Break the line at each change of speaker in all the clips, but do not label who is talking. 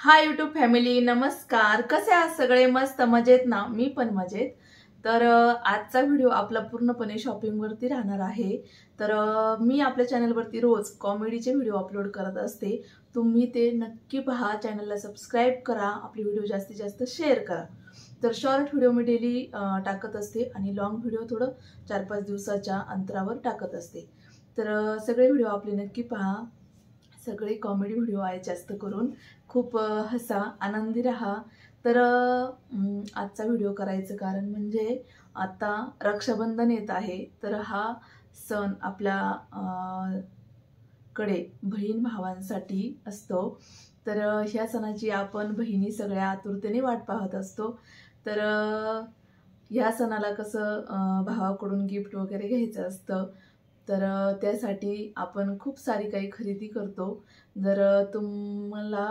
Hi YouTube family, नमस्कार. कसे आहात सगळे? मस्त मजेत ना? मी पण मजेत. तर आजचा व्हिडिओ आपला पूर्णपणे शॉपिंग वरती राहणार आहे. तर मी आपल्या चॅनलवरती रोज कॉमेडीचे व्हिडिओ अपलोड करत असते. तुम्ही ते नक्की पहा, चॅनलला सबस्क्राईब करा, आपले व्हिडिओ जास्तीत जास्त शेअर करा. तर शॉर्ट व्हिडिओ मी डेली टाकत असते आणि लॉंग व्हिडिओ थोडं 4-5 दिवसाच्या अंतरावर टाकत असते. तर सगळे व्हिडिओ आपले नक्की पहा. सगळे कॉमेडी व्हिडिओ आहेत जास्त करून. खूप हसा, आनंदी राहा. तर आजचा व्हिडिओ करायचं कारण म्हणजे आता रक्षाबंधन येत आहे. तर हा सण आपल्या कडे बहीण भावांसाठी असतो. तर ह्या सणाची आपण बहिणी सगळ्या आतुरतेने वाट पाहत असतो. तर ह्या सणाला कसं भावाकडून गिफ्ट वगैरे घ्यायचं असतं. तर त्यासाठी आपण खूप सारी काही खरेदी करतो. जर तुम्हाला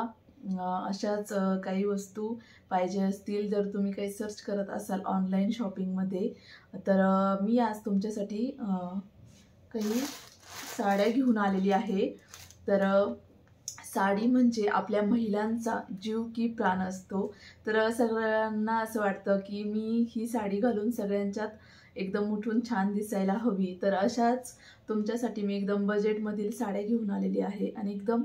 अशाच काही वस्तू पाहिजे असतील, जर तुम्ही काही सर्च करत असाल ऑनलाईन शॉपिंगमध्ये, तर मी आज तुमच्यासाठी काही साड्या घेऊन आलेली आहे. तर साडी म्हणजे आपल्या महिलांचा जीव की प्राण असतो. तर सगळ्यांना असं वाटतं की मी ही साडी घालून सगळ्यांच्यात एकदम उठून छान दिसायला हवी. तर अशाच तुमच्यासाठी मी एकदम बजेटमधील साड्या घेऊन आलेली आहे आणि एकदम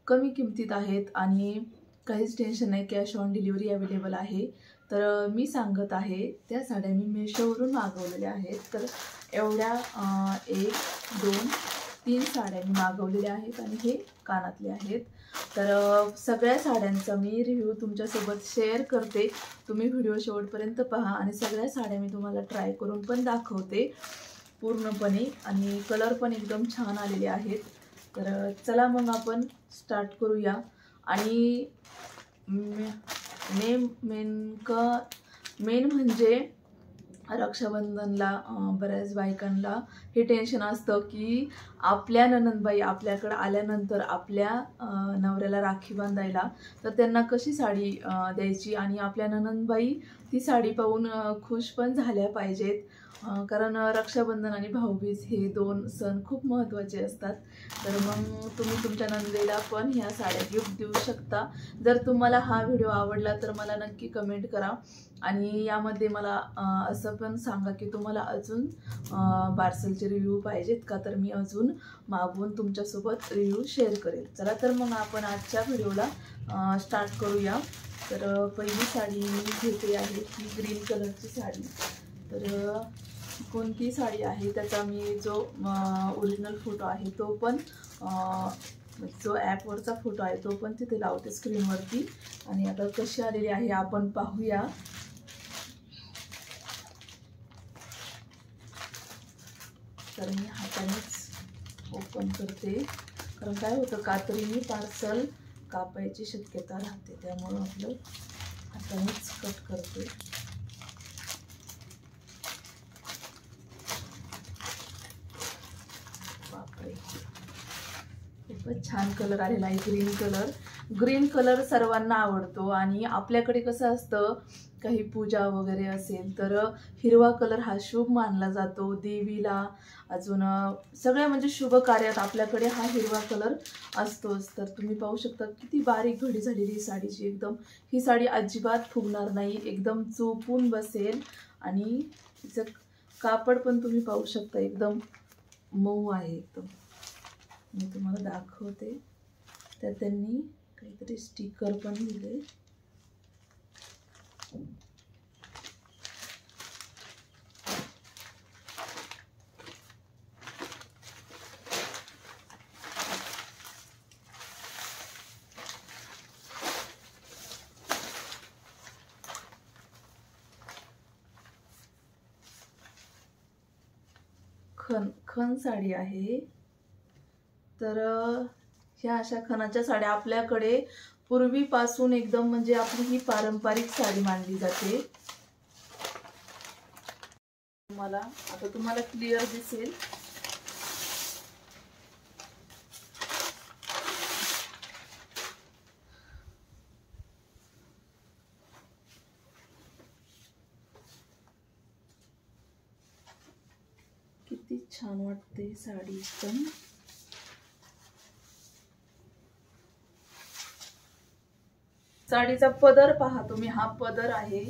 कमी किमतीत आहेत आणि काहीच टेन्शन नाही, कॅश ऑन डिलिव्हरी अवेलेबल आहे. तर मी सांगत आहे त्या साड्या मी मेशोवरून मागवलेल्या आहेत. तर एवढ्या 1, 2, 3 साड्या मी मागवलेल्या आहेत आणि हे कानातले आहेत. तर सगळ्या साड्यांचा मी रिव्ह्यू तुमच्यासोबत शेअर करते. तुम्ही व्हिडिओ शेवटपर्यंत पहा आणि सगळ्या साड्या मी तुम्हाला ट्राय करून पण दाखवते पूर्णपणे आणि कलर पण एकदम छान आलेले आहेत. तर चला मग आपण स्टार्ट करूया. आणि मेन म्हणजे रक्षाबंधनला बऱ्याच बायकांना हे टेन्शन असतं की आपल्या नणंदबाई आपल्याकडे आल्यानंतर आपल्या नवऱ्याला राखी बांधायला तर त्यांना कशी साडी द्यायची आणि आपल्या नणंदबाई ती साडी पाहून खुश पण झाल्या पाहिजेत. कारण रक्षाबंधन आणि भाऊबीज हे 2 सण खूप महत्त्वाचे असतात. तर मग तुम्ही तुमच्या नणंदेला पण ह्या साड्या गिफ्ट देऊ शकता. जर तुम्हाला हा व्हिडिओ आवडला तर मला नक्की कमेंट करा आणि यामध्ये मला असं पण सांगा की तुम्हाला अजून पार्सलचे रिव्ह्यू पाहिजेत का, तर मी अजून मागवून तुमच्यासोबत रिव्ह्यू शेअर करेल. चला तर मग आपण आजच्या व्हिडिओला स्टार्ट करूया. तर पहिली साडी मी घेते आहे ही ग्रीन कलरची साडी. तर कोणती साडी आहे त्याचा मी जो ओरिजिनल फोटो आहे तो पण जो ॲपवरचा फोटो आहे तो पण तिथे लावते स्क्रीनवरती. आणि आता कशी आलेली आहे आपण पाहूया. तर मी हातानेच ओपन करते, कारण काय होतं कात्रीने पार्सल कापायची शक्यता राहते, त्यामुळं आपलं हातानेच कट करते. बापरे, खूपच छान कलर आलेला आहे ग्रीन कलर. ग्रीन कलर सर्वांना आवडतो आणि आपल्याकडे कसं असतं काही पूजा वगैरे असेल तर हिरवा कलर हा शुभ मानला जातो. देवीला अजून सगळ्या म्हणजे शुभ कार्यात आपल्याकडे हा हिरवा कलर असतोच. तर तुम्ही पाहू शकता किती बारीक घडी झालेली साडीची. एकदम ही साडी अजिबात फुगणार नाही, एकदम चोपून बसेल आणि तिचं कापड पण तुम्ही पाहू शकता एकदम मऊ आहे एकदम. मी तुम्हाला दाखवते. त्यात त्यांनी काहीतरी स्टिकर पण दिले. खण साडी आहे. तर ह्या अशा खणाच्या साड्या आपल्याकडे पूर्वीपासून एकदम म्हणजे आपली ही पारंपरिक साडी मानली जाते. तुम्हाला क्लिअर दिसेल. किती छान वाटते साडी एकदम. साडीचा पदर पहा तुम्ही, हा पदर आहे.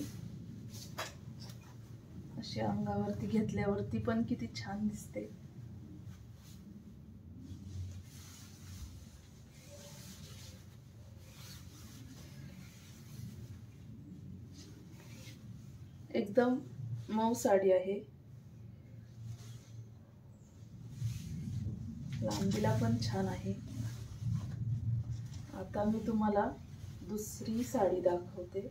अशी अंगावरती घेतल्यावरती पण किती छान दिसते. एकदम मऊ साडी आहे. लांबीला पण छान आहे. आता मी तुम्हाला दुसरी साडी दाखवते.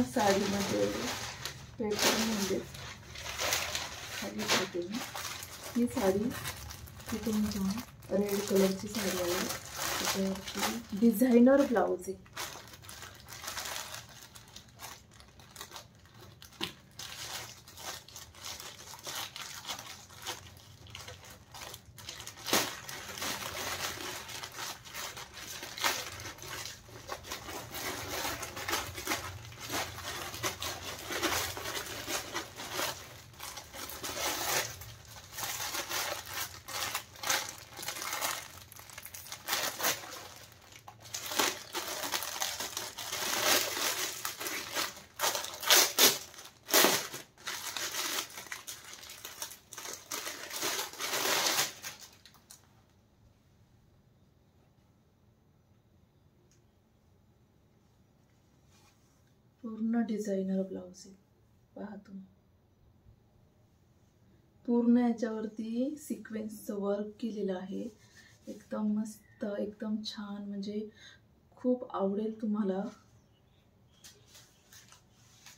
साडीमध्ये पॅटर्न म्हणजे खाली ठेवते मी. ही साडी तुमच्या रेड कलरची साडी आहे. त्याच्यावरती डिझायनर ब्लाऊज आहे. पूर्ण डिझायनर ब्लाऊज आहे. पहा तुम्ही, पूर्ण याच्यावरती सिक्वेन्सचं वर्क केलेलं आहे. एकदम मस्त, एकदम छान, म्हणजे खूप आवडेल तुम्हाला.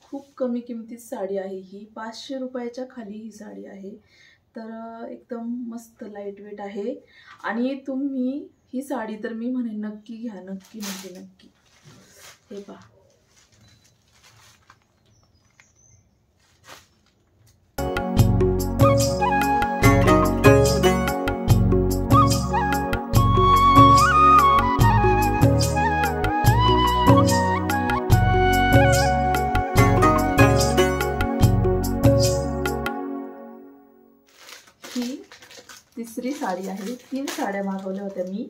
खूप कमी किमतीत साडी आहे ही. 500 रुपयाच्या खाली ही साडी आहे. तर एकदम मस्त लाईट वेट आहे. आणि तुम्ही ही साडी तर मी म्हणेन नक्की घ्या, नक्की म्हणजे नक्की. हे पहा, तिसरी साडी आहे. 3 साड्या मागवल्या होत्या मी.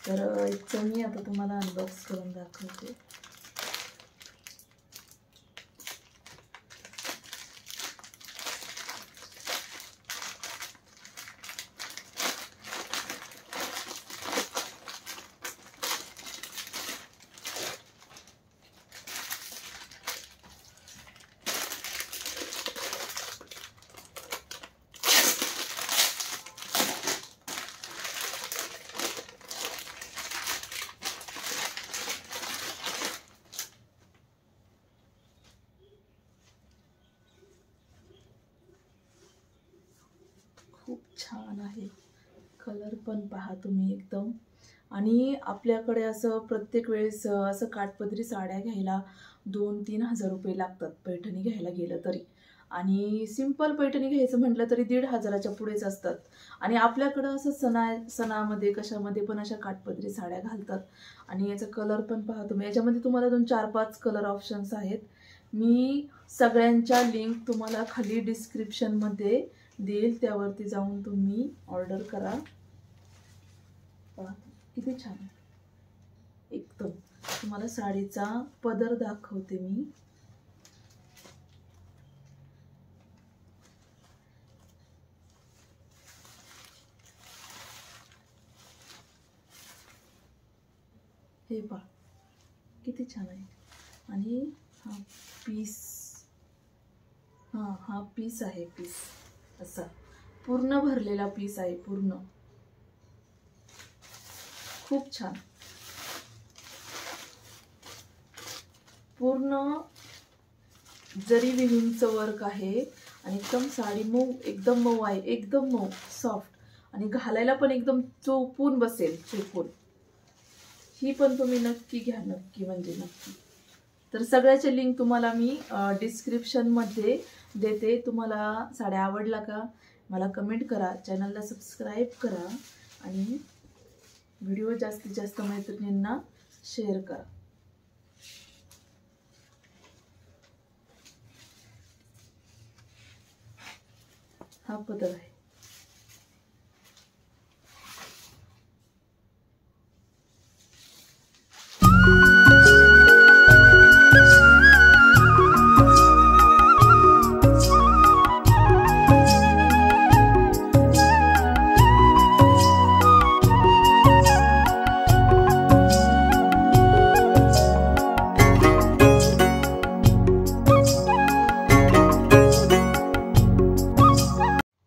तर इथं मी आता तुम्हाला अनबॉक्स करून दाखवते. खूप छान आहे. कलर पण पहा तुम्ही एकदम. आणि आपल्याकडे असं प्रत्येक वेळेस असं काठपदरी साड्या घ्यायला 2-3 हजार रुपये लागतात, पैठणी घ्यायला गेलं तरी. आणि सिंपल पैठणी घ्यायचं म्हटलं तरी 1,500च्या पुढेच असतात. आणि आपल्याकडं असं सणामध्ये कशामध्ये पण अशा काठपदरी साड्या घालतात. आणि याचा कलर पण पहा तुम्ही. याच्यामध्ये तुम्हाला 4-5 कलर ऑप्शन्स आहेत. मी सगळ्यांच्या लिंक तुम्हाला खाली डिस्क्रिप्शनमध्ये देईल, त्यावरती जाऊन तुम्ही ऑर्डर करा. पहा किती छान आहे एकदम. तुम्हाला साडीचा पदर दाखवते मी. हे पहा किती छान आहे. आणि हा पीस, हा पीस आहे. पीस असा पूर्ण भरलेला पीस आहे. पूर्ण खूप छान. पूर्ण जरी विविंगचं वर्क आहे. आणि एकदम साडी मऊ, एकदम मऊ आहे. एकदम मऊ, सॉफ्ट. आणि घालायला पण एकदम चोपून बसेल, चोपून. ही पण तुम्ही नक्की घ्या, नक्की म्हणजे नक्की. तर सगळ्याचे लिंक तुम्हाला मी डिस्क्रिप्शनमध्ये देते. तुम्हाला साड्या आवडला का मला कमेंट करा, चॅनलला सबस्क्राईब करा आणि व्हिडिओ जास्तीत जास्त मैत्रिणींना शेअर करा. हा पदर आहे.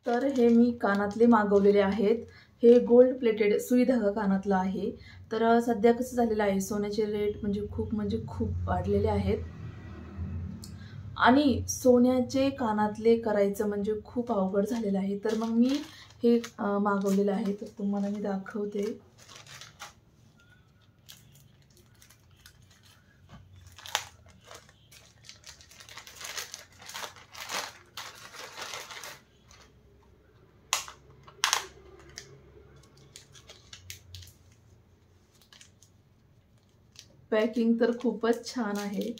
तर हे मी कानातले मागवलेले आहेत. हे गोल्ड प्लेटेड सुई धागा कानातलं आहे. तर सध्या कसं झालेलं आहे, सोन्याचे रेट म्हणजे खूप वाढलेले आहेत आणि सोन्याचे कानातले करायचं म्हणजे खूप अवघड झालेलं आहे. तर मग मी हे मागवलेलं आहे. तर तुम्हाला मी दाखवते. पॅकिंग तर खूपच छान आहे.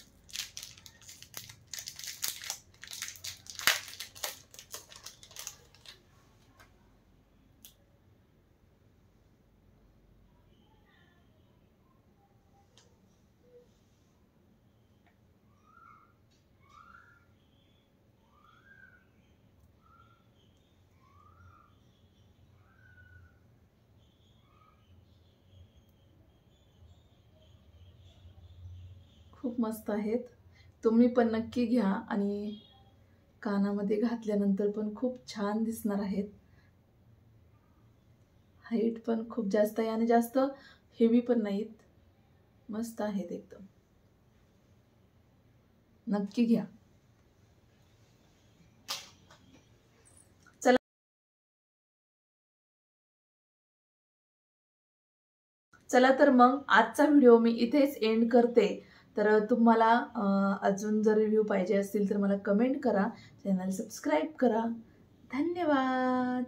खूप मस्त आहेत. तुम्ही पण नक्की घ्या आणि कानामध्ये घातल्यानंतर पण खूप छान दिसणार आहेत. हाईट पण खूप जास्त आहे आणि जास्त हेवी पण नाहीत. मस्त आहेत एकदम. नक्की घ्या. चला तर मग आजचा व्हिडिओ मी इथेच एंड करते. तर तुम्हाला अजून जर रिव्ह्यू पाहिजे असतील तर मला कमेंट करा, चॅनल सबस्क्राईब करा. धन्यवाद.